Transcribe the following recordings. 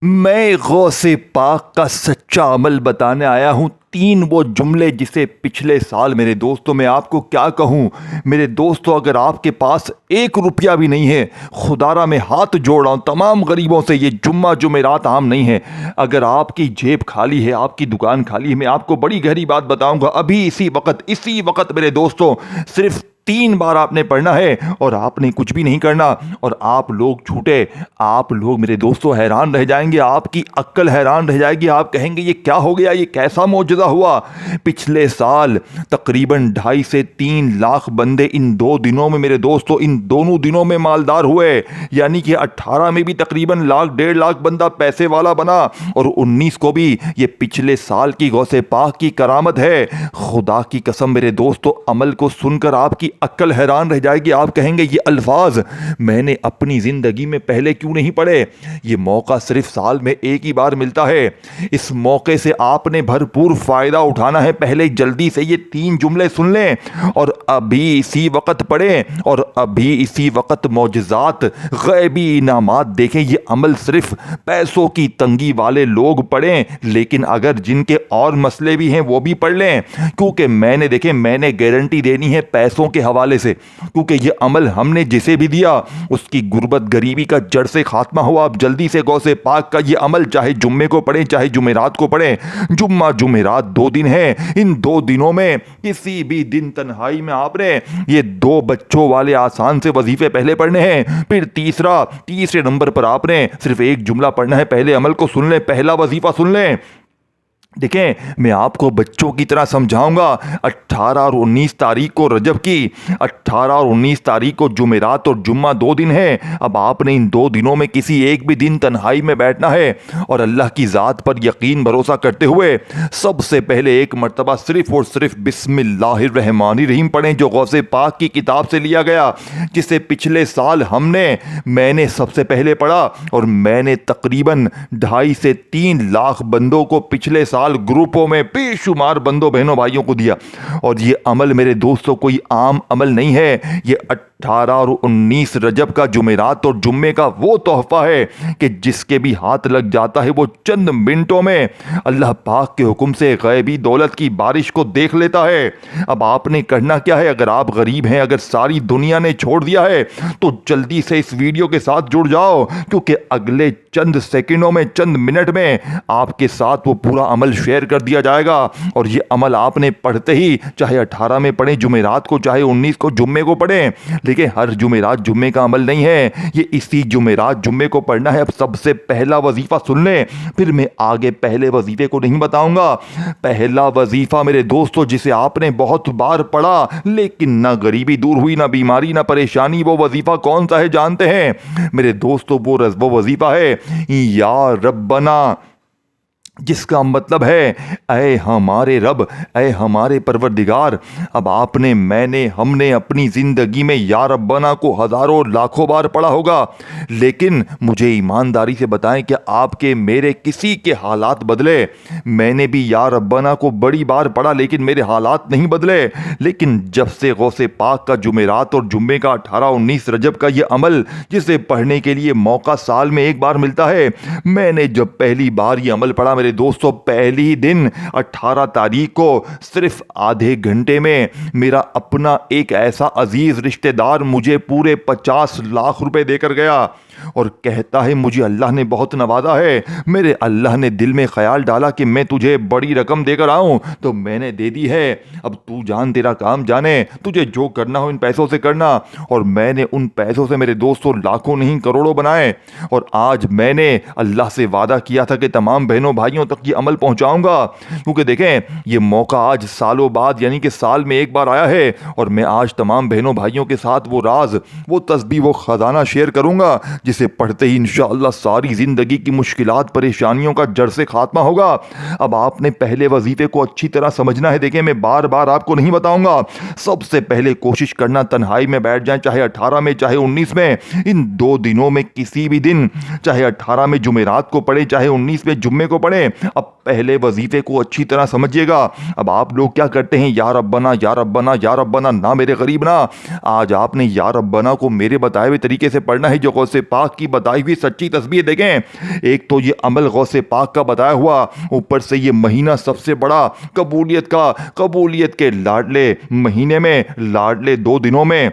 मैं गौसे पाक का सच्चा अमल बताने आया हूँ। तीन वो जुमले जिसे पिछले साल मेरे दोस्तों, मैं आपको क्या कहूँ मेरे दोस्तों, अगर आपके पास 1 रुपया भी नहीं है, खुदारा मैं हाथ जोड़ रहा हूँ तमाम गरीबों से, ये जुम्मा जुमेरात आम नहीं है। अगर आपकी जेब खाली है, आपकी दुकान खाली है, मैं आपको बड़ी गहरी बात बताऊंगा। अभी इसी वक्त मेरे दोस्तों, सिर्फ 3 बार आपने पढ़ना है और आपने कुछ भी नहीं करना। और आप लोग झूठे, आप लोग मेरे दोस्तों हैरान रह जाएंगे, आपकी अक्ल हैरान रह जाएगी। आप कहेंगे ये क्या हो गया, ये कैसा मौजज़ा हुआ। पिछले साल तकरीबन 2.5 से 3 लाख बंदे इन 2 दिनों में मेरे दोस्तों, इन दोनों दिनों में मालदार हुए। यानी कि 18 में भी तकरीबन 1.5 लाख बंदा पैसे वाला बना और 19 को भी। ये पिछले साल की गौसे पाक की करामत है। खुदा की कसम मेरे दोस्तों, अमल को सुनकर आपकी अक्ल हैरान रह जाएगी। आप कहेंगे ये अल्फाज मैंने अपनी जिंदगी में पहले क्यों नहीं पढ़े। ये मौका सिर्फ साल में एक ही बार मिलता है। इस मौके से आपने भरपूर फायदा उठाना है। पहले जल्दी से ये 3 जुमले सुन लें और अभी इसी वक्त पढ़ें और अभी इसी वक्त मौजज़ात, गैबी इनामात देखें। ये अमल सिर्फ पैसों की तंगी वाले लोग पढ़ें, लेकिन अगर जिनके और मसले भी हैं वो भी पढ़ लें, क्योंकि मैंने गारंटी देनी है पैसों के हवाले से। क्योंकि ये अमल हमने जिसे भी दिया उसकी गुर्बत गरीबी का जड़ से खात्मा हो। आप जल्दी से गौसे पाक का ये अमल, चाहे जुम्मे को पढ़ें चाहे जुमेरात को पढ़ें। जुम्मा जुमेरात 2 दिन हैं। इन 2 दिनों में किसी भी दिन तन्हाई में आपने ये 2 बच्चों वाले आसान से वजीफे पहले पढ़ने हैं। फिर तीसरे नंबर पर आपने सिर्फ 1 जुमला पढ़ना है। पहले अमल को सुन लें, पहला वजीफा सुन लें। देखें, मैं आपको बच्चों की तरह समझाऊंगा। 18 और 19 तारीख को रजब की, 18 और 19 तारीख को जुमेरात और जुम्मा 2 दिन है। अब आपने इन 2 दिनों में किसी एक भी दिन तन्हाई में बैठना है और अल्लाह की ज़ात पर यकीन भरोसा करते हुए सबसे पहले एक मर्तबा सिर्फ और सिर्फ बिस्मिल्लाहिर्रहमानिर्रहीम पढ़ें, जो गौसे पाक की किताब से लिया गया, जिसे पिछले साल मैंने सबसे पहले पढ़ा और मैंने तकरीबन 2.5 से 3 लाख बंदों को पिछले साल ग्रुपों में बेशुमार बंदों बहनों भाइयों को दिया। और ये अमल मेरे दोस्तों कोई आम अमल नहीं है। ये 18 और 19 रजब का जुमेरात और जुम्मे का वो तोहफा है कि जिसके भी हाथ लग जाता है वो चंद मिनटों में अल्लाह पाक के हुक्म से गैबी दौलत की बारिश को देख लेता है। अब आपने करना क्या है, अगर आप गरीब हैं, अगर सारी दुनिया ने छोड़ दिया है, तो जल्दी से इस वीडियो के साथ जुड़ जाओ, क्योंकि अगले चंद सेकंडों में, चंद मिनट में आपके साथ वो पूरा अमल शेयर कर दिया जाएगा। और ये अमल आपने पढ़ते ही, चाहे 18 में पढ़ें जुमेरात को, चाहे 19 को जुम्मे को पढ़ें, लेकिन हर जुमेरात जुम्मे का अमल नहीं है। ये इसी जुमेरात जुम्मे को पढ़ना है। अब सबसे पहला वजीफा सुन लें, फिर मैं आगे पहले वजीफे को नहीं बताऊंगा। पहला वजीफा मेरे दोस्तों, जिसे आपने बहुत बार पढ़ा लेकिन ना गरीबी दूर हुई, ना बीमारी, ना परेशानी, वो वजीफा कौन सा है जानते हैं मेरे दोस्तों? वो वजीफा है या रब्बना, जिसका मतलब है ऐ हमारे रब, ऐ हमारे परवरदिगार। अब आपने, मैंने, हमने अपनी ज़िंदगी में या रब्बना को हज़ारों लाखों बार पढ़ा होगा, लेकिन मुझे ईमानदारी से बताएं कि आपके, मेरे किसी के हालात बदले? मैंने भी या रब्बना को बड़ी बार पढ़ा लेकिन मेरे हालात नहीं बदले। लेकिन जब से गौसे पाक का जुमेरात और जुम्मे का 18-19 रजब का ये अमल, जिसे पढ़ने के लिए मौका साल में एक बार मिलता है, मैंने जब पहली बार ये अमल पढ़ा मेरे दोस्तों, पहली ही दिन 18 तारीख को सिर्फ आधे घंटे में मेरा अपना एक ऐसा अजीज रिश्तेदार मुझे पूरे 50 लाख रुपए देकर गया और कहता है मुझे अल्लाह ने बहुत नवाजा है, मेरे अल्लाह ने दिल में ख्याल डाला कि मैं तुझे बड़ी रकम देकर आऊं, तो मैंने दे दी है। अब तू जान, तेरा काम जाने, तुझे जो करना हो इन पैसों से करना। और मैंने उन पैसों से मेरे दोस्तों लाखों नहीं करोड़ों बनाए। और आज मैंने अल्लाह से वादा किया था कि तमाम बहनों भाइयों तक ये अमल पहुंचाऊंगा, क्योंकि देखें ये मौका आज सालों बाद, यानी कि साल में एक बार आया है। और मैं आज तमाम बहनों भाइयों के साथ वो राज, वो तस्बीह, वो खजाना शेयर करूंगा, जिसे पढ़ते ही इंशाअल्लाह सारी जिंदगी की मुश्किलात, परेशानियों का जड़ से खात्मा होगा। अब आपने पहले वजीफे को अच्छी तरह समझना है। देखें, मैं बार बार आपको नहीं बताऊंगा। सबसे पहले कोशिश करना, तन्हाई में बैठ जाएं, चाहे 18 में चाहे 19 में। इन 2 दिनों में किसी भी दिन, चाहे 18 में जुमेरात को पढ़े चाहे 19 में जुम्मे को पढ़े, अब पहले वजीफे को अच्छी तरह समझिएगा। अब आप लोग क्या करते हैं, या रब्बना या रब्बना या रब्बना, ना मेरे गरीब ना। आज आपने या रब्बना को मेरे बताए हुए तरीके से पढ़ना है, जो गौसे पाक पाक की बताई हुई सच्ची तस्बीह देखें। एक तो ये अमल गौसे पाक का बताया हुआ, ऊपर से ये महीना सबसे बड़ा कबूलियत के लाडले महीने में, लाडले 2 दिनों में,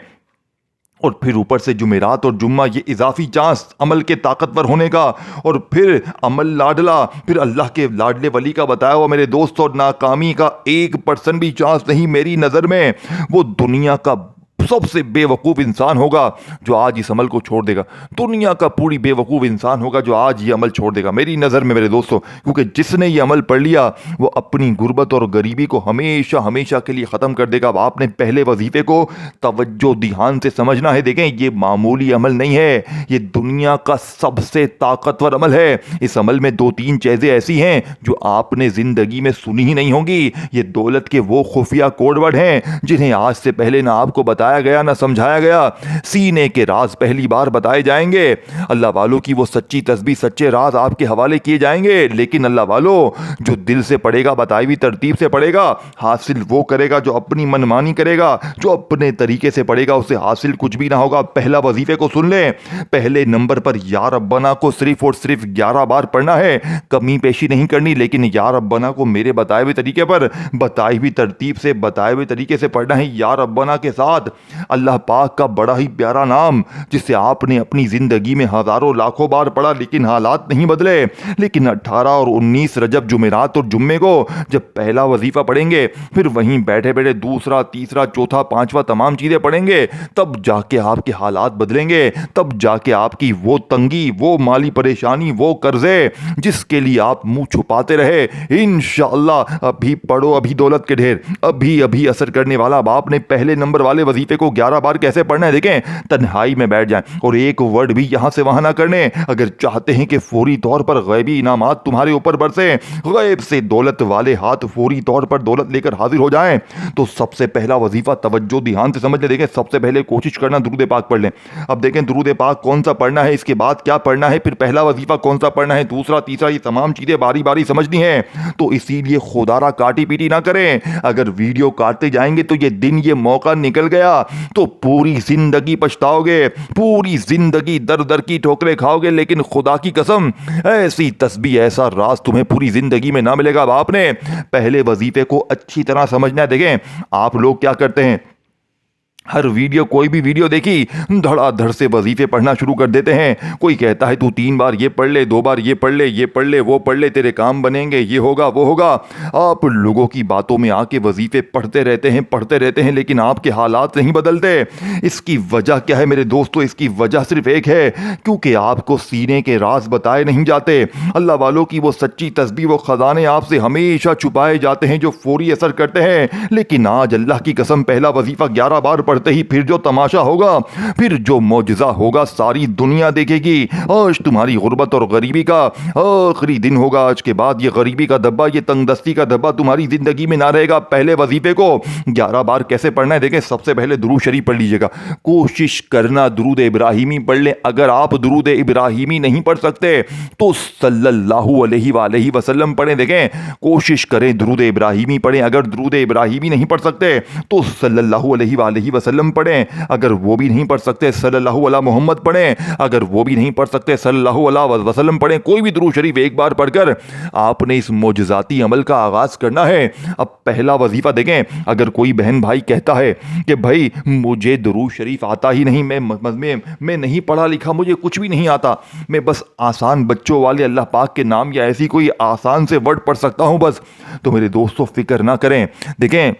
और फिर ऊपर से जुमेरात और जुम्मा, ये इजाफी चांस अमल के ताकतवर होने का, और फिर अमल लाडला, फिर अल्लाह के लाडले वली का बताया हुआ मेरे दोस्त, और नाकामी का 1% भी चांस नहीं मेरी नज़र में। वो दुनिया का सबसे बेवकूफ़ इंसान होगा जो आज इस अमल को छोड़ देगा। दुनिया का पूरी बेवकूफ़ इंसान होगा जो आज ये अमल छोड़ देगा मेरी नज़र में मेरे दोस्तों, क्योंकि जिसने ये अमल पढ़ लिया वो अपनी गुर्बत और गरीबी को हमेशा हमेशा के लिए ख़त्म कर देगा। अब आपने पहले वजीफ़े को तवज्जो ध्यान से समझना है। देखें, ये मामूली अमल नहीं है, ये दुनिया का सबसे ताकतवर अमल है। इस अमल में 2-3 चीज़ें ऐसी हैं जो आपने ज़िंदगी में सुनी ही नहीं होंगी। ये दौलत के वो खुफिया कोडवर्ड हैं जिन्हें आज से पहले ना आपको बताया गया ना समझाया गया। सीने के राज पहली बार बताए जाएंगे। अल्लाह वालों की वो सच्ची तस्बीह, सच्चे राज आपके हवाले किए जाएंगे। लेकिन अल्लाह वालों, जो दिल से पढ़ेगा, बताई हुई तरतीब से पढ़ेगा, हासिल वो करेगा जो अपनी मनमानी करेगा। जो अपने तरीके से पढ़ेगा उसे हासिल कुछ भी ना होगा। पहला वजीफे को सुन लें। पहले नंबर पर या रब्बना को सिर्फ और सिर्फ 11 बार पढ़ना है, कमी पेशी नहीं करनी। लेकिन या रब्बना को मेरे बताए हुए तरीके पर, बताई हुई तरतीब से, बताए हुए तरीके से पढ़ना है। या रब्बना के साथ अल्लाह पाक का बड़ा ही प्यारा नाम, जिसे आपने अपनी जिंदगी में हजारों लाखों बार पढ़ा लेकिन हालात नहीं बदले। लेकिन 18 और 19 रजब, जुमेरात और जुम्मे को जब पहला वजीफा पढ़ेंगे, फिर वहीं बैठे बैठे दूसरा, तीसरा, चौथा, पांचवा तमाम चीजें पढ़ेंगे, तब जाके आपके हालात बदलेंगे। तब जाके आपकी वो तंगी, वो माली परेशानी, वो कर्जे जिसके लिए आप मुंह छुपाते रहे, इंशाअल्लाह अभी पढ़ो, अभी दौलत के ढेर, अभी अभी असर करने वाला। अब आपने पहले नंबर वाले वजीफे को 11 बार कैसे पढ़ना है देखें। तन्हाई में बैठ जाएं और एक वर्ड भी यहां से वहां ना करने। अगर चाहते हैं कि फौरी तौर पर गैबी इनामात तुम्हारे ऊपर बरसे, गैब से दौलत वाले हाथ फौरी तौर पर दौलत लेकर हाजिर हो जाएं, तो सबसे पहला वजीफा तवज्जो ध्यान से समझ ले। देखें, सबसे पहले कोशिश करना दुरूद पाक पढ़ लें। अब देखें दुरूद पाक कौन सा पढ़ना है, इसके बाद क्या पढ़ना है, फिर पहला वजीफा कौन सा पढ़ना है, दूसरा, तीसरा, ये तमाम चीजें बारी बारी समझनी है। तो इसीलिए खुदारा काटी पीटी ना करें। अगर वीडियो काटते जाएंगे तो ये दिन, ये मौका निकल गया तो पूरी जिंदगी पछताओगे, पूरी जिंदगी दर दर की ठोकरें खाओगे। लेकिन खुदा की कसम, ऐसी तस्बीह, ऐसा राज तुम्हें पूरी जिंदगी में ना मिलेगा। अब आपने पहले वजीफे को अच्छी तरह समझना है। देखें, आप लोग क्या करते हैं, हर वीडियो, कोई भी वीडियो देखी, धड़ाधड़ से वजीफे पढ़ना शुरू कर देते हैं। कोई कहता है तू 3 बार ये पढ़ ले, 2 बार ये पढ़ ले, ये पढ़ ले, वो पढ़ ले, तेरे काम बनेंगे, ये होगा, वो होगा। आप लोगों की बातों में आके वजीफे पढ़ते रहते हैं, लेकिन आपके हालात नहीं बदलते। इसकी वजह क्या है मेरे दोस्तों? इसकी वजह सिर्फ एक है, क्योंकि आपको सीने के राज बताए नहीं जाते। अल्लाह वालों की वो सच्ची तस्बीह, वो खजाने आपसे हमेशा छुपाए जाते हैं जो फौरी असर करते हैं। लेकिन आज अल्लाह की कसम, पहला वजीफा 11 बार पढ़ते ही फिर जो तमाशा होगा, फिर जो मौजज़ा होगा, सारी दुनिया देखेगी। आज तुम्हारी गुर्बत और गरीबी का आखिरी दिन होगा। आज के बाद ये गरीबी का धब्बा, ये तंगदस्ती का धब्बा तुम्हारी जिंदगी में ना रहेगा। पहले वजीफे को 11 बार कैसे पढ़ना है देखें। सबसे पहले दुरूद शरीफ पढ़ लीजिएगा। कोशिश करना दुरूद इब्राहिमी पढ़ लें। अगर आप दुरूद इब्राहिमी नहीं पढ़ सकते तो सल्लल्लाहु अलैहि वसल्लम पढ़ें। देखें, कोशिश करें दुरूद इब्राहिमी पढ़ें। अगर दुरूद इब्राहिमी नहीं पढ़ सकते तो सल्लल्लाहु अलैहि वसल्लम पढ़ें। अगर वो भी नहीं पढ़ सकते, सल्लल्लाहु अला मोहम्मद पढ़ें। अगर वो भी नहीं पढ़ सकते, सल्लल्लाहु अला वसल्लम पढ़ें। कोई भी दुरूद शरीफ एक बार पढ़कर आपने इस मोजज़ाती अमल का आगाज करना है। अब पहला वजीफा देखें। अगर कोई बहन भाई कहता है कि भाई मुझे दुरूद शरीफ आता ही नहीं, मैं नहीं पढ़ा लिखा, मुझे कुछ भी नहीं आता, मैं बस आसान बच्चों वाले अल्लाह पाक के नाम या ऐसी कोई आसान से वर्ड पढ़ सकता हूं बस, तो मेरे दोस्तों फिक्र ना करें। देखें,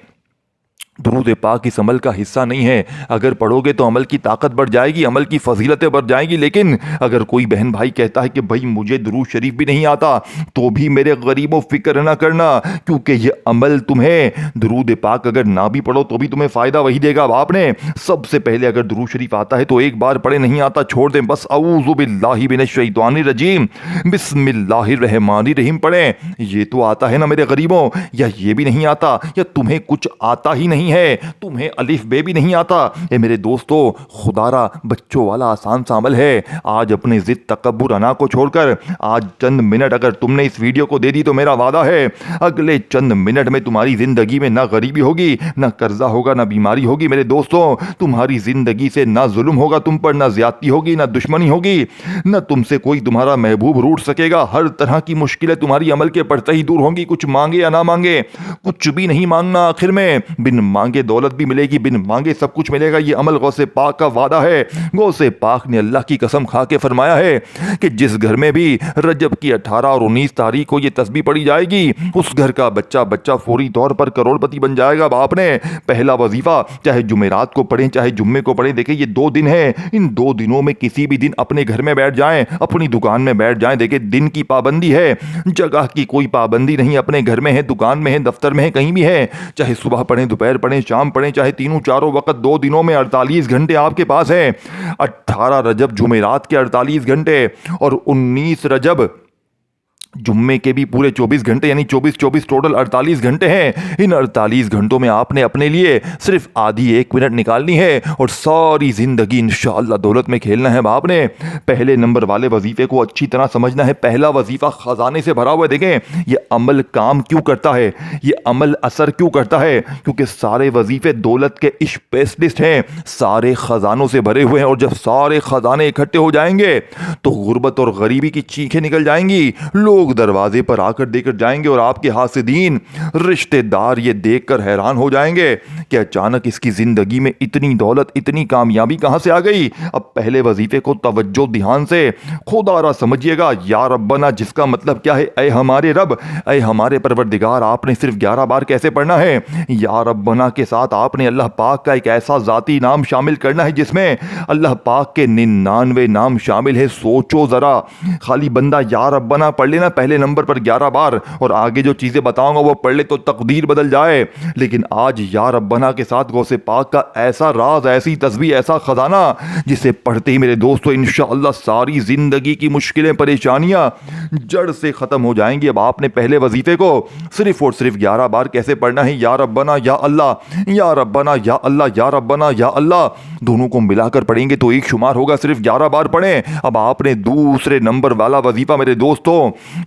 दुरूद पाक इस अमल का हिस्सा नहीं है। अगर पढ़ोगे तो अमल की ताकत बढ़ जाएगी, अमल की फजीलतें बढ़ जाएगी। लेकिन अगर कोई बहन भाई कहता है कि भाई मुझे दुरूद शरीफ भी नहीं आता, तो भी मेरे गरीबों फिक्र ना करना, क्योंकि ये अमल तुम्हें, दुरूद पाक अगर ना भी पढ़ो तो भी तुम्हें फ़ायदा वही देगा। अब आपने सबसे पहले अगर दुरूद शरीफ आता है तो एक बार पढ़े, नहीं आता छोड़ दें। बस औज़ु बिल्लाहि मिनश शैतानिर रजीम बिस्मिल्लाहिर रहमानिर रहीम पढ़ें। ये तो आता है ना मेरे गरीबों, या ये भी नहीं आता, या तुम्हें कुछ आता ही नहीं नहीं है, तुम्हें अलिफ बे भी नहीं आता। ये मेरे दोस्तों खुदारा बच्चों वाला आसान सा अमल है। आज अपने जिद तकब्बुर अना को छोड़कर आज चंद मिनट अगर तुमने इस वीडियो को दे दी तो मेरा वादा है अगले चंद मिनट में तुम्हारी जिंदगी में ना गरीबी होगी, ना कर्जा होगा, ना बीमारी होगी। मेरे दोस्तों तुम्हारी जिंदगी से ना जुल्म होगा तुम पर, ना ज्यादती होगी, ना दुश्मनी होगी, ना तुमसे कोई तुम्हारा महबूब रूठ सकेगा। हर तरह की मुश्किलें तुम्हारी अमल के पड़ते ही दूर होंगी। कुछ मांगे या ना मांगे, कुछ भी नहीं मांगना, आखिर में बिन मांगे दौलत भी मिलेगी, बिन मांगे सब कुछ मिलेगा। ये अमल गौसे पाक का वादा है। गौसे पाक ने अल्लाह की कसम खा के फरमाया है कि जिस घर में भी रजब की 18 और 19 तारीख को ये तस्बीह पढ़ी जाएगी उस घर का बच्चा बच्चा फौरी तौर पर करोड़पति बन जाएगा। बाप ने पहला वजीफा चाहे जुमेरात को पढ़ें चाहे जुम्मे को पढ़ें, देखिए ये 2 दिन है, इन 2 दिनों में किसी भी दिन अपने घर में बैठ जाएं, अपनी दुकान में बैठ जाएं। देखिए दिन की पाबंदी है, जगह की कोई पाबंदी नहीं। अपने घर में है, दुकान में है, दफ्तर में है, कहीं भी है, चाहे सुबह पढ़ें, दोपहर पढ़ें, शाम पढ़ें, चाहे तीनों चारों वक्त 2 दिनों में 48 घंटे आपके पास है। 18 रजब जुमेरात के 48 घंटे और 19 रजब जुम्मे के भी पूरे 24 घंटे, यानी 24 टोटल 48 घंटे हैं। इन 48 घंटों में आपने अपने लिए सिर्फ आधी 1 मिनट निकालनी है और सारी जिंदगी इंशाअल्लाह दौलत में खेलना है। बाप ने पहले नंबर वाले वजीफे को अच्छी तरह समझना है। पहला वजीफा खजाने से भरा हुआ है। देखें ये अमल काम क्यों करता है, ये अमल असर क्यों करता है, क्योंकि सारे वजीफे दौलत के स्पेशलिस्ट हैं, सारे खजानों से भरे हुए हैं। और जब सारे खजाने इकट्ठे हो जाएंगे तो गुर्बत और गरीबी की चीखें निकल जाएंगी। लोग दरवाजे पर आकर देकर जाएंगे और आपके हासिदीन रिश्तेदार ये देखकर हैरान हो जाएंगे कि अचानक इसकी जिंदगी में इतनी दौलत, इतनी कामयाबी कहां से आ गई। अब पहले वजीफे को तवज्जो ध्यान से खुदारा समझिएगा। या रब्बना जिसका मतलब क्या है, ऐ हमारे रब, ऐ हमारे परवरदिगार। आपने सिर्फ 11 बार कैसे पढ़ना है। या रब्बना के साथ आपने अल्लाह पाक का एक ऐसा जाती नाम शामिल करना है जिसमें अल्लाह पाक के 99 नाम शामिल है। सोचो जरा, खाली बंदा या रब्बना पढ़ लेना पहले नंबर पर 11 बार और आगे जो चीजें बताऊंगा वो पढ़ ले तो तकदीर बदल जाए। लेकिन आज या रब्बना के साथ गौसे पाक का ऐसा राज, ऐसी तस्बीह, ऐसा खजाना जिसे पढ़ते ही मेरे दोस्तों इंशाअल्लाह सारी जिंदगी की मुश्किलें, परेशानियां जड़ से खत्म हो जाएंगी। अब आपने पहले वजीफे को सिर्फ और सिर्फ 11 बार कैसे पढ़ना है, या रब्बना या अल्लाह, या रब्बना या अल्लाह, या रब्बना या अल्लाह, दोनों को मिलाकर पढ़ेंगे तो एक शुमार होगा। सिर्फ 11 बार पढ़ें। अब आपने दूसरे नंबर वाला वजीफा मेरे दोस्तों,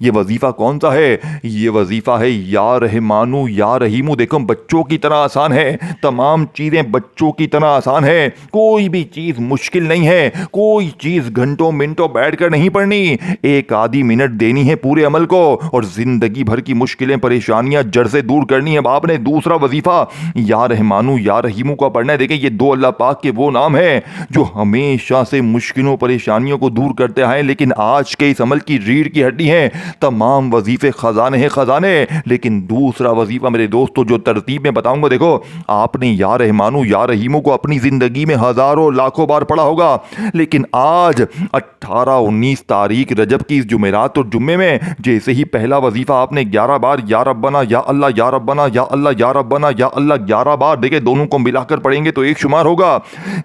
ये वजीफा कौन सा है, ये वजीफा है या रहमानु या रहीमु। देखो बच्चों की तरह आसान है, तमाम चीजें बच्चों की तरह आसान है, कोई भी चीज मुश्किल नहीं है, कोई चीज घंटों मिनटों बैठकर नहीं पढ़नी, एक आधी मिनट देनी है पूरे अमल को और जिंदगी भर की मुश्किलें, परेशानियां जड़ से दूर करनी है। आपने दूसरा वजीफा या रहमानु या रहीमु का पढ़ना है। देखिए ये 2 अल्लाह पाक के वो नाम है जो हमेशा से मुश्किलों परेशानियों को दूर करते आए, लेकिन आज के इस अमल की रीढ़ की हड्डी है। तमाम वजीफे खजाने हैं, खजाने। लेकिन दूसरा वजीफा मेरे दोस्तों जो तरतीब में बताऊंगा, देखो आपने या रहमानु या रहीमु को अपनी जिंदगी में हजारों लाखों बार पढ़ा होगा, लेकिन आज 18-19 तारीख रजब की इस जुमेरात और जुम्मे में जैसे ही पहला वजीफा आपने 11 बार या रब्बना या अल्लाह, या रब्बना या अल्लाह, या रब्बना या अल्लाह 11 बार, देखिए दोनों को मिलाकर पढ़ेंगे तो एक शुमार होगा।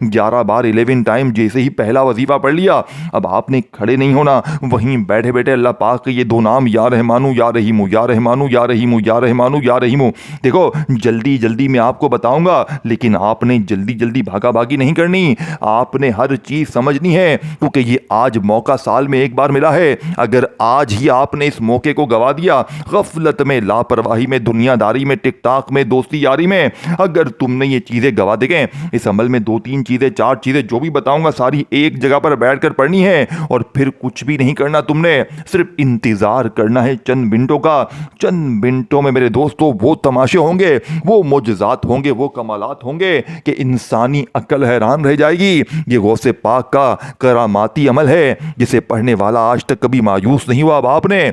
11 बार 11 टाइम जैसे ही पहला वजीफा पढ़ लिया, अब आपने खड़े नहीं होना, वहीं बैठे बैठे अल्लाह पाक के ये 2 नाम या रहमानु या रहीमु, या रहमानु या रहीमु, या रहमानु या रहीमु। देखो जल्दी जल्दी मैं आपको बताऊंगा, लेकिन आपने जल्दी जल्दी भागा भागी नहीं करनी, आपने हर चीज समझनी है, क्योंकि ये आज मौका साल में एक बार मिला है। अगर आज ही आपने इस मौके को गवा दिया, गफलत में, लापरवाही में, दुनियादारी में, टिकटॉक में, दोस्ती यारी में, अगर तुमने ये चीजें गवा देंगे, इस अमल में 2-3 चीजें, 4 चीजें जो भी बताऊंगा सारी एक जगह पर बैठकर पढ़नी है और फिर कुछ भी नहीं करना तुमने, सिर्फ इंतजार करना है चंद मिनटों का। चंद मिनटों में मेरे दोस्तों वो तमाशे होंगे, वो मोजज़ात होंगे, वो कमालात होंगे कि इंसानी अक्ल हैरान रह जाएगी। ये गौसे पाक का करामाती अमल है जिसे पढ़ने वाला आज तक कभी मायूस नहीं हुआ। अब आपने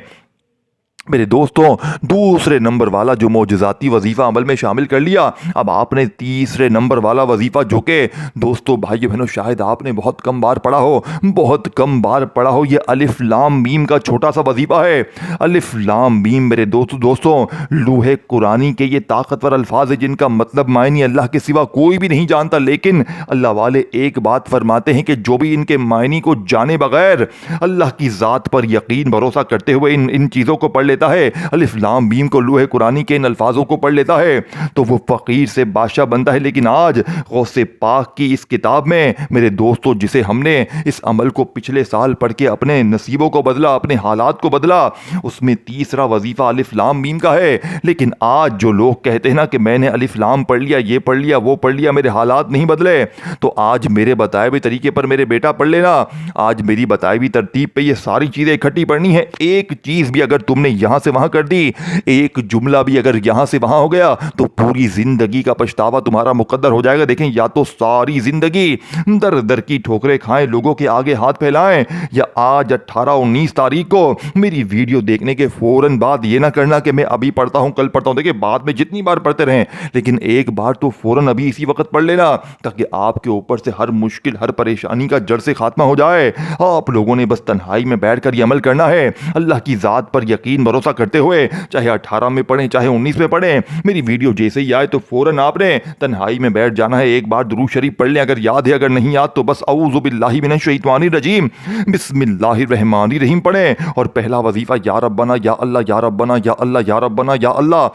मेरे दोस्तों दूसरे नंबर वाला जो मोजज़ाती वजीफ़ा अमल में शामिल कर लिया, अब आपने तीसरे नंबर वाला वजीफ़ा जो कि दोस्तों भाइयों बहनों शायद आपने बहुत कम बार पढ़ा हो, बहुत कम बार पढ़ा हो, ये अलिफ लाम मीम का छोटा सा वजीफ़ा है। अलिफ लाम मीम मेरे दोस्तों लूहे कुरानी के ये ताकतवर अल्फाज है जिनका मतलब मायने अल्लाह के सिवा कोई भी नहीं जानता, लेकिन अल्लाह वाले एक बात फरमाते हैं कि जो भी इनके मायने को जाने बगैर अल्लाह की ज़ात पर यकीन भरोसा करते हुए इन चीज़ों को पढ़ लेता है, अलिफ लाम मीम को लोहे कुरानी के इन अल्फाजों को पढ़ लेता है तो वो फ़कीर से बादशाह बनता है। लेकिन आज गौसे पाक की इस किताब में मेरे दोस्तों, जिसे हमने इस अमल को पिछले साल पढ़ के अपने नसीबों को बदला, अपने हालात को बदला, उसमें तीसरा वजीफ़ा अलिफ लाम मीम का है। लेकिन आज जो लोग कहते हैं ना कि मैंने अलिफ लाम पढ़ लिया, ये पढ़ लिया, वो पढ़ लिया, मेरे हालात नहीं बदले, तो आज मेरे बताए हुए तरीके पर मेरे बेटा पढ़ लेना। आज मेरी बताई हुई तरतीब पे ये सारी चीज़ें इकट्ठी पढ़नी है। एक चीज़ भी अगर तुमने यहाँ से वहाँ कर दी, एक जुमला भी अगर यहाँ से वहाँ हो गया, तो पूरी ज़िंदगी का पछतावा तुम्हारा मुकद्दर हो जाएगा। देखें, या तो सारी ज़िंदगी दर दर की ठोकरें खाएं, लोगों के आगे हाथ फैलाएं, या आज 18-19 तारीख को मेरी वीडियो देखने के फ़ौरन बाद ये ना करना कि मैं अभी पढ़ता हूँ, कल पढ़ता हूँ। देखिए, बाद में जितनी बार पढ़ते रहें, लेकिन एक बार तो फ़ौरन अभी इसी वक्त पढ़ लेना, ताकि आपके ऊपर से हर मुश्किल, हर परेशानी का जड़ से खात्मा हो जाए। आप लोगों ने बस तन्हाई में बैठकर ये अमल करना है, अल्लाह की ज़ात पर यकीन भरोसा करते हुए, चाहे 18 में पढ़ें, चाहे 19 में पढ़ें। मेरी वीडियो जैसे ही आए तो फ़ौरन आपने तन्हाई में बैठ जाना है, एक बार दुरूद शरीफ पढ़ लें, अगर याद है, अगर नहीं याद तो बस औज़ु बिल्लाहि मिनश शैतानिर रजीम बिस्मिल्लाहिर रहमानिर रहीम पढ़ें। और पहला वजीफ़ा या रब्बना या अल्लाह, या रब्बना या अल्लाह, या रब्बना या अल्लाह,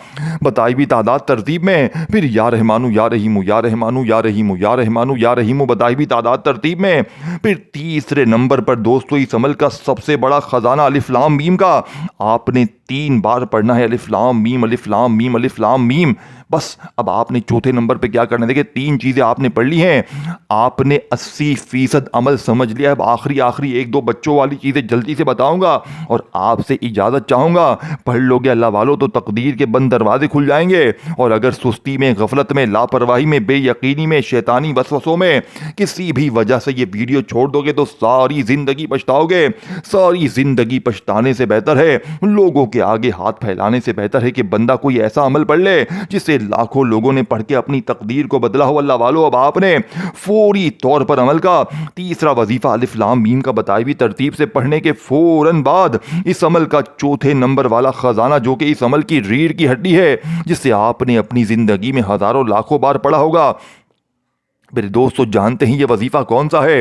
बताई भी तादाद तरतीब में, फिर या रहमानु या रहीमु, या रहमानु या रहीमु, या रहमानु या रहीमु, बताई भी तादाद तरतीब में। फिर तीसरे नंबर पर दोस्तों इस अमल का सबसे बड़ा खजाना अलिफ लाम मीम का आपने 3 बार पढ़ना है, अलिफ लाम मीम, अलिफ लाम मीम, अलिफ लाम मीम। बस अब आपने चौथे नंबर पे क्या करना है, देखिए 3 चीज़ें आपने पढ़ ली हैं, आपने 80% अमल समझ लिया है। अब आखिरी 1-2 बच्चों वाली चीज़ें जल्दी से बताऊंगा और आपसे इजाज़त चाहूँगा। पढ़ लोगे अल्लाह वालों तो तकदीर के बंद दरवाजे खुल जाएंगे। और अगर सुस्ती में, गफलत में, लापरवाही में, बेयकीनी में, शैतानी वसवसों में किसी भी वजह से ये वीडियो छोड़ दोगे तो सारी ज़िंदगी पछताओगे। सारी ज़िंदगी पछताने से बेहतर है, लोगों के आगे हाथ फैलाने से बेहतर है कि बंदा कोई ऐसा अमल पढ़ ले जिससे लाखों लोगों ने पढ़ के अपनी तकदीर को बदला हो। अल्लाह वालों, अब आपने फौरी तौर पर अमल का तीसरा वजीफा अलिफ लाम मीम का बताई हुई तरतीब से पढ़ने के फौरन बाद इस अमल का चौथे नंबर वाला खजाना, जो कि इस अमल की रीढ़ की हड्डी है, जिसे आपने अपनी जिंदगी में हजारों लाखों बार पढ़ा होगा। मेरे दोस्तों, जानते हैं ये वजीफ़ा कौन सा है?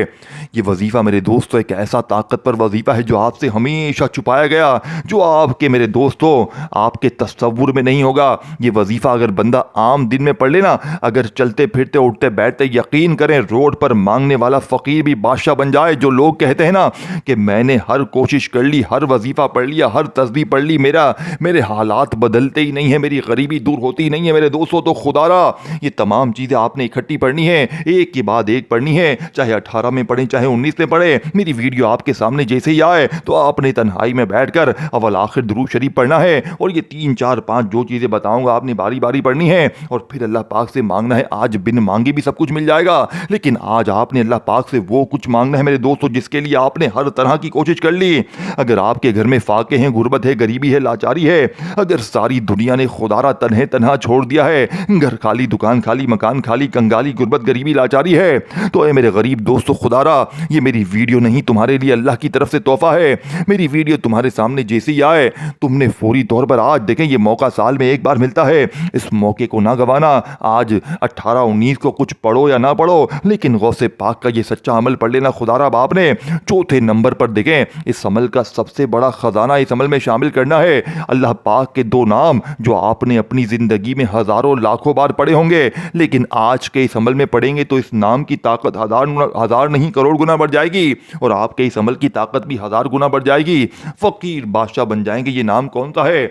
ये वजीफ़ा मेरे दोस्तों एक ऐसा ताकतवर वजीफ़ा है जो आपसे हमेशा छुपाया गया, जो आपके, मेरे दोस्तों, आपके तस्वुर में नहीं होगा। ये वजीफ़ा अगर बंदा आम दिन में पढ़ लेना, अगर चलते फिरते उठते बैठते, यकीन करें रोड पर मांगने वाला फ़कीर भी बादशाह बन जाए। जो लोग कहते हैं ना कि मैंने हर कोशिश कर ली, हर वजीफ़ा पढ़ लिया, हर तस्बीह पढ़ ली, मेरे हालात बदलते ही नहीं है, मेरी गरीबी दूर होती ही नहीं है। मेरे दोस्तों, तो खुदारा ये तमाम चीज़ें आपने इकट्ठी पढ़नी है, एक के बाद एक पढ़नी है, चाहे 18 में पढ़ें, चाहे 19 में पढ़ें। मेरी वीडियो आपके सामने जैसे ही आए तो आपने तन्हाई में बैठकर अव्वल आखिर दुरूद शरीफ पढ़ना है, और ये 3, 4, 5 जो चीज़ें बताऊंगा आपने बारी बारी पढ़नी है, और फिर अल्लाह पाक से मांगना है। आज बिन मांगे भी सब कुछ मिल जाएगा, लेकिन आज आपने अल्लाह पाक से वो कुछ मांगना है मेरे दोस्तों जिसके लिए आपने हर तरह की कोशिश कर ली। अगर आपके घर में फाके हैं, गुर्बत है, गरीबी है, लाचारी है, अगर सारी दुनिया ने खुदारा तन्हा छोड़ दिया है, घर खाली, दुकान खाली, मकान खाली, कंगाली, गुर्बत, गरीबी, लाचारी है, तो ए मेरे गरीब दोस्तों, खुदारा ये मेरी वीडियो नहीं, तुम्हारे लिए अल्लाह की तरफ से तोहफा है। मेरी वीडियो तुम्हारे सामने जैसे ही आए तुमने फौरी तौर पर, आज देखें ये मौका साल में एक बार मिलता है, इस मौके को ना गवाना। आज 18-19 को कुछ पढ़ो या ना पढ़ो, लेकिन गौसे पाक का ये सच्चा अमल पढ़ लेना। खुदारा बाप ने चौथे नंबर पर देखें इस अमल का सबसे बड़ा खजाना इस अमल में शामिल करना है अल्लाह पाक के 2 नाम जो आपने अपनी जिंदगी में हजारों लाखों बार पढ़े होंगे, लेकिन आज के इस अमल में पढ़ेंगे तो इस नाम की ताकत हजार नहीं करोड़ गुना बढ़ जाएगी, और आपके इस अमल की ताकत भी 1000 गुना बढ़ जाएगी। फकीर बादशाह बन जाएंगे। ये नाम कौन सा है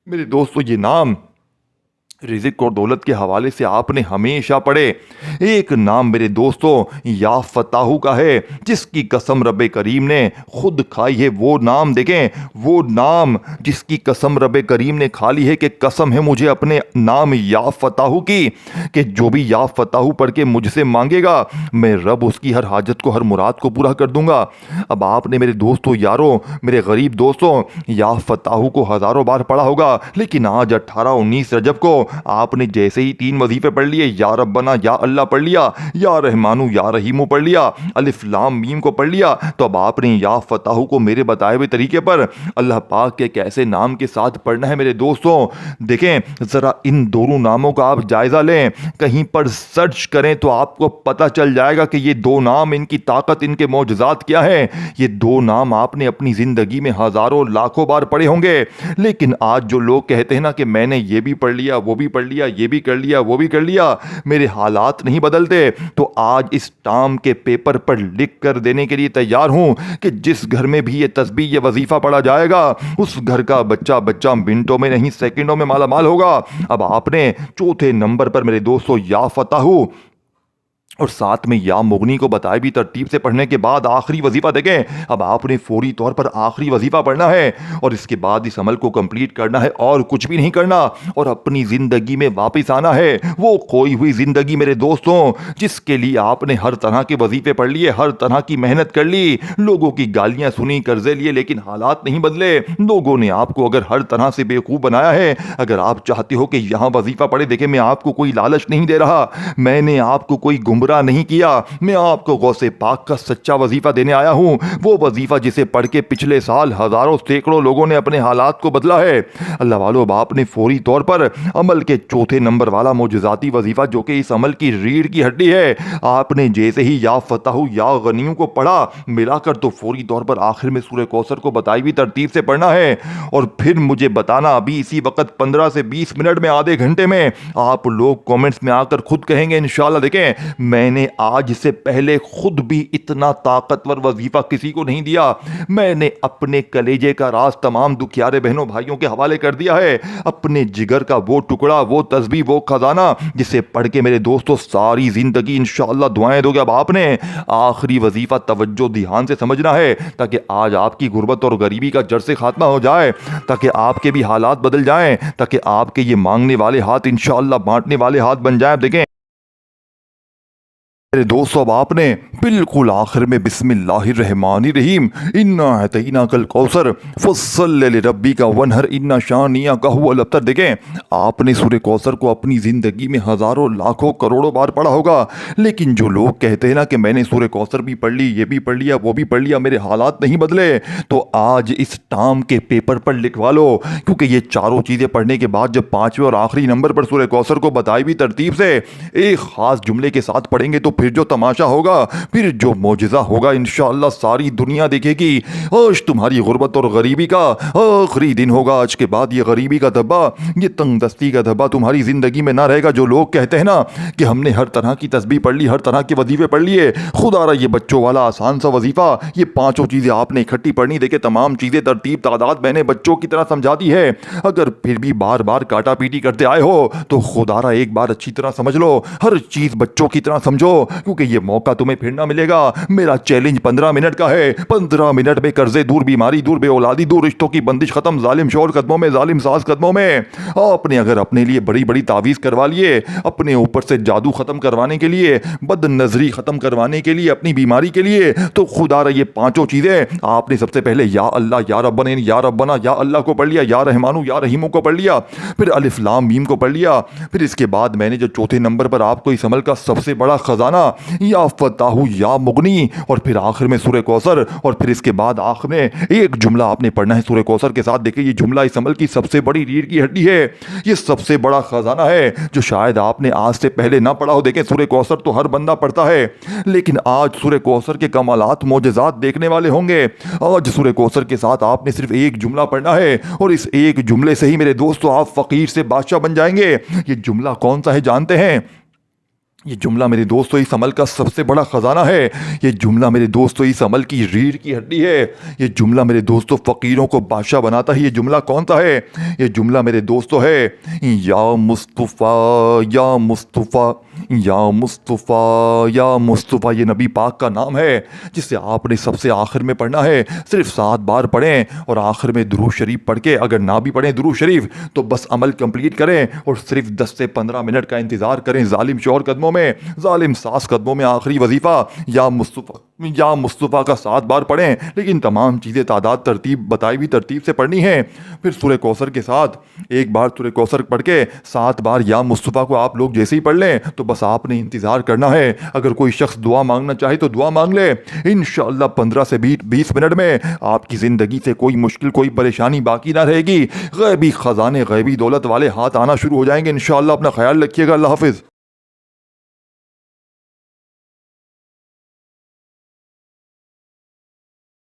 मेरे दोस्तों? ये नाम रिज़्क़ और दौलत के हवाले से आपने हमेशा पढ़े। एक नाम मेरे दोस्तों या फताहू का है, जिसकी कसम रब करीम ने खुद खाई है। वो नाम देखें, वो नाम जिसकी कसम रब करीम ने खा ली है कि कसम है मुझे अपने नाम या फताहू की, कि जो भी या फताहू पढ़ के मुझसे मांगेगा मैं रब उसकी हर हाजत को, हर मुराद को पूरा कर दूंगा। अब आपने मेरे दोस्तों, यारों, मेरे गरीब दोस्तों, या फताहू को हज़ारों बार पढ़ा होगा, लेकिन आज 18-19 रजब को आपने जैसे ही 3 वजीफे पढ़ लिए, या रब्बना या अल्लाह पढ़ लिया, या रहमानु या रहीमु पढ़ लिया, अलिफ लाम मीम को पढ़ लिया, तो अब आपने या फताहु को मेरे बताए हुए तरीके पर अल्लाह पाक के कैसे नाम के साथ पढ़ना है मेरे दोस्तों। देखें ज़रा इन दोनों नामों का आप जायज़ा लें, कहीं पर सर्च करें तो आपको पता चल जाएगा कि ये दो नाम, इनकी ताकत, इनके मौजज़ात क्या है। ये दो नाम आपने अपनी ज़िंदगी में हज़ारों लाखों बार पढ़े होंगे, लेकिन आज जो लोग कहते हैं ना कि मैंने ये भी पढ़ लिया, वो भी पढ़ लिया, ये भी कर लिया, वो भी कर लिया, मेरे हालात नहीं बदलते, तो आज इस टाम के पेपर पर लिख कर देने के लिए तैयार हूं कि जिस घर में भी ये तस्बीह, ये वजीफा पढ़ा जाएगा, उस घर का बच्चा बच्चा मिनटों में नहीं सेकंडों में माला माल होगा। अब आपने चौथे नंबर पर मेरे दोस्तों या फताहु और साथ में या मुगनी को बताए भी तरतीब से पढ़ने के बाद आखिरी वजीफा देखें। अब आपने फौरी तौर पर आखिरी वजीफा पढ़ना है और इसके बाद इस अमल को कंप्लीट करना है और कुछ भी नहीं करना, और अपनी ज़िंदगी में वापस आना है। वो खोई हुई ज़िंदगी मेरे दोस्तों, जिसके लिए आपने हर तरह के वजीफे पढ़ लिए, हर तरह की मेहनत कर ली, लोगों की गालियां सुनी, कर्जे लिए, लेकिन हालात नहीं बदले। लोगों ने आपको अगर हर तरह से बेवकूफ़ बनाया है। अगर आप चाहते हो कि यहाँ वजीफा पढ़े, देखें मैं आपको कोई लालच नहीं दे रहा, मैंने आपको कोई गुमराह नहीं किया, मैं आपको गौसे पाक का सच्चा वजीफा देने आया हूं। वो वजीफा जिसे पढ़ के पिछले साल हजारों सैकड़ों लोगों ने अपने हालात को बदला है। अल्लाह वालों, अब आपने फौरी तौर पर अमल के चौथे नंबर वाला मौजज़ाती वजीफा, जो कि इस अमल की रीढ़ की हड्डी है, आपने जैसे ही या फताहु या गनियों को पढ़ा मिलाकर, तो फौरी तौर पर आखिर में सूरह कौसर को बताई हुई तरतीब से पढ़ना है। और फिर मुझे बताना अभी इसी वक्त 15 से 20 मिनट में, आधे घंटे में, आप लोग कमेंट्स में आकर खुद कहेंगे इंशाल्लाह। देखें मैंने आज से पहले खुद भी इतना ताकतवर वजीफा किसी को नहीं दिया। मैंने अपने कलेजे का राज तमाम दुखियारे बहनों भाइयों के हवाले कर दिया है, अपने जिगर का वो टुकड़ा, वो तस्बीह, वो खजाना, जिसे पढ़ के मेरे दोस्तों सारी जिंदगी इंशाअल्लाह दुआएं दोगे। अब आपने आखिरी वजीफा तवज्जो ध्यान से समझना है, ताकि आज आपकी गुर्बत और गरीबी का जड़ से खात्मा हो जाए, ताकि आपके भी हालात बदल जाएं, ताकि आपके ये मांगने वाले हाथ इंशाअल्लाह बांटने वाले हाथ बन जाए। देखें मेरे दोस्तों, अब आपने बिल्कुल आखिर में बिस्मिल्लाहिर्रहमानिर्रहीम इन्ना अतैना कल कौसर फस्सल लिरब्बी का वनहर इन्ना शानिया का हुवल अब्तर, देखें आपने सूरह कौसर को अपनी ज़िंदगी में हज़ारों लाखों करोड़ों बार पढ़ा होगा, लेकिन जो लोग कहते हैं ना कि मैंने सूरह कौसर भी पढ़ ली, ये भी पढ़ लिया, वो भी पढ़ लिया, मेरे हालात नहीं बदले, तो आज इस टाम के पेपर पर लिखवा लो, क्योंकि ये चारों चीज़ें पढ़ने के बाद जब पाँचवें और आखिरी नंबर पर सूरह कौसर को बताई भी तरतीब से एक ख़ास जुमले के साथ पढ़ेंगे, तो फिर जो तमाशा होगा, फिर जो मौजज़ा होगा, इंशाअल्लाह सारी दुनिया देखेगी। आज तुम्हारी गुर्बत और गरीबी का आखिरी दिन होगा। आज के बाद ये गरीबी का धब्बा, ये तंगदस्ती का धब्बा तुम्हारी ज़िंदगी में ना रहेगा। जो लोग कहते हैं ना कि हमने हर तरह की तस्बीह पढ़ ली, हर तरह के वजीफे पढ़ लिए, खुदा रहा ये बच्चों वाला आसान सा वजीफा, ये पांचों चीज़ें आपने इकट्ठी पढ़नी, देखे तमाम चीज़ें तरतीब तादाद मैंने बच्चों की तरह समझा दी है। अगर फिर भी बार बार काटा पीटी करते आए हो, तो खुदा रहा एक बार अच्छी तरह समझ लो, हर चीज़ बच्चों की तरह समझो, क्योंकि ये मौका तुम्हें फिर ना मिलेगा। मेरा चैलेंज 15 मिनट का है, 15 मिनट में कर्जे दूर, बीमारी दूर, बेऔलादी दूर, रिश्तों की बंदिश खत्म, जालिम शौहर कदमों में, जालिम सास कदमों में। आपने अगर अपने लिए बड़ी बड़ी तावीज़ करवा लिए, अपने ऊपर से जादू खत्म करवाने के लिए, बद नजरी खत्म करवाने के लिए, अपनी बीमारी के लिए, तो खुदा रहा ये पांचों चीजें आपने सबसे पहले या अल्लाह, या रब्बना, या रब्बना, या अल्लाह को पढ़ लिया, या रहमानु, या रहीमु को पढ़ लिया, फिर अलिफ लाम मीम को पढ़ लिया, फिर इसके बाद मैंने जो चौथे नंबर पर आपको इस अमल का सबसे बड़ा खजाना या फताहु या मुगनी, और फिर आखिर में सूरह कौसर, और फिर इसके बाद आखिर में एक जुमला आपने पढ़ना है सूरह कौसर के साथ। देखिए ये जुमला इस अमल की सबसे बड़ी रीढ़ की हड्डी है, ये सबसे बड़ा खजाना है जो शायद आपने आज से पहले ना पढ़ा हो। देखें सूरह कौसर तो हर बंदा पढ़ता है, लेकिन आज सूरह कौसर के कमालात मौजज़ात देखने वाले होंगे। आज सूरह कौसर के साथ आपने सिर्फ एक जुमला पढ़ना है, और इस एक जुमले से ही मेरे दोस्तों आप फकीर से बादशाह बन जाएंगे। ये जुमला कौन सा है जानते हैं? ये जुमला मेरे दोस्तों इस अमल का सबसे बड़ा ख़जाना है। ये जुमला मेरे दोस्तों इस अमल की रीढ़ की हड्डी है। ये जुमला मेरे दोस्तों फ़कीरों को बादशाह बनाता है। ये जुमला कौन सा है? ये जुमला मेरे दोस्तों है या मुस्तफ़ा, या मुस्तफ़ा, या मुस्तफ़ा, या मुस्तफ़ा। ये नबी पाक का नाम है जिसे आपने सबसे आखिर में पढ़ना है। सिर्फ 7 बार पढ़ें और आखिर में दुरूद शरीफ पढ़ के, अगर ना भी पढ़ें दुरूद शरीफ तो बस अमल कंप्लीट करें और सिर्फ 10 से 15 मिनट का इंतज़ार करें जालिम शौहर कदमों में। में जालिम सास कदमों में आखिरी वजीफ़ा या मुस्तफ़ा का 7 बार पढ़ें, लेकिन तमाम चीज़ें तादाद तरतीब बताई हुई तरतीब से पढ़नी है। फिर सूरह कौसर के साथ एक बार सूरह कौसर पढ़ के 7 बार या मुस्तफ़ा को आप लोग जैसे ही पढ़ लें तो बस आपने इंतज़ार करना है। अगर कोई शख्स दुआ मांगना चाहे तो दुआ मांग ले, इंशाअल्लाह 15 से 20 मिनट में आपकी ज़िंदगी से कोई मुश्किल कोई परेशानी बाकी ना रहेगी। गैबी ख़जाने गैबी दौलत वाले हाथ आना शुरू हो जाएंगे इंशाअल्लाह। अपना ख्याल रखिएगा। अल्लाह हाफ़िज़।